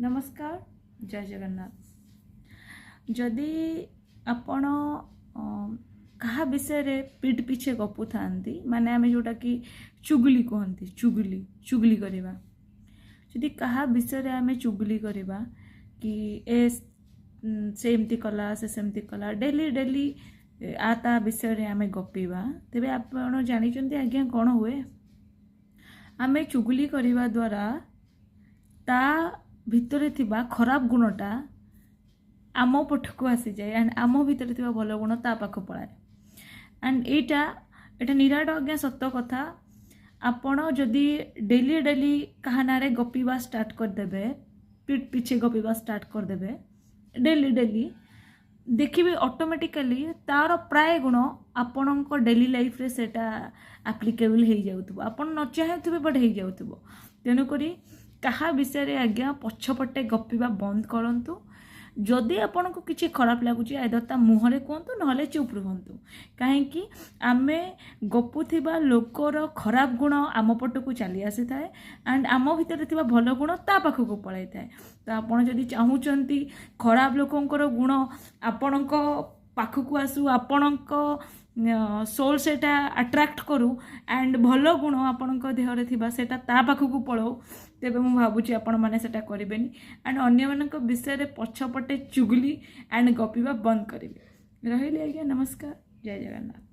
नमस्कार जय जगन्नाथ। जदि आपण कहा विषय रे पीठ पीछे गपु थांती माने आमे जोटा कि चुगली कहती चुगली करवा जदि कहा विषय रे आमे चुगली करवा कि ए से एमती कला से सेमती कला डेली डेली ता विषय रे आमे गपिवा तेबे आपण जानिचंती आज्ञा कौन हुए आमे चुगली करवा द्वारा ता भितरे थिबा खराब गुणटा आम पटक आसी जाए एंड आम भितर थिबा भल गुण ता पाख पलाए एंड एटा निराट आज्ञा सत्य कथा। आपण जदि डेली डेली कहा ना गपिवा स्टार्ट करदेबे पीठ पीछे गपिवा स्टार्ट करदेबे डेली डेली देखिए ऑटोमेटिकली तार प्राय गुण आपण डेली लाइफ रे सेटा एप्लिकेबल हो जाउथबो आपण न चाहेथबे बट हो जाउथबो तेणुक कहा विषय रे आज्ञा पछपटे गपिवा बंद करंतु। जदि आपण को किसी खराब लगुच आइदर ता मुहरे कहतु ना चुप रुहतु कहीं आमे गपुथिबा लोकर खराब गुण आम पटक चली आसी थाए एंड आम भितर थिबा भल गुण ता पाखक पलाई थाए। तो आपण जदि चाहूचंती खराब लोकंकर गुण आपण पाखक आसू आपण सोल सेटा अट्राक्ट करू एंड भल गुण आपण देहरे थिबा सेटा ता पाखक पळाऊ तेबे मु भाबुची आपण माने सेटा करिबेनी एंड अन्य मानक विषय रे पछपटे चुगली एंड गपिबा बंद करिवे। रहिली आज्ञा नमस्कार जय जगन्नाथ।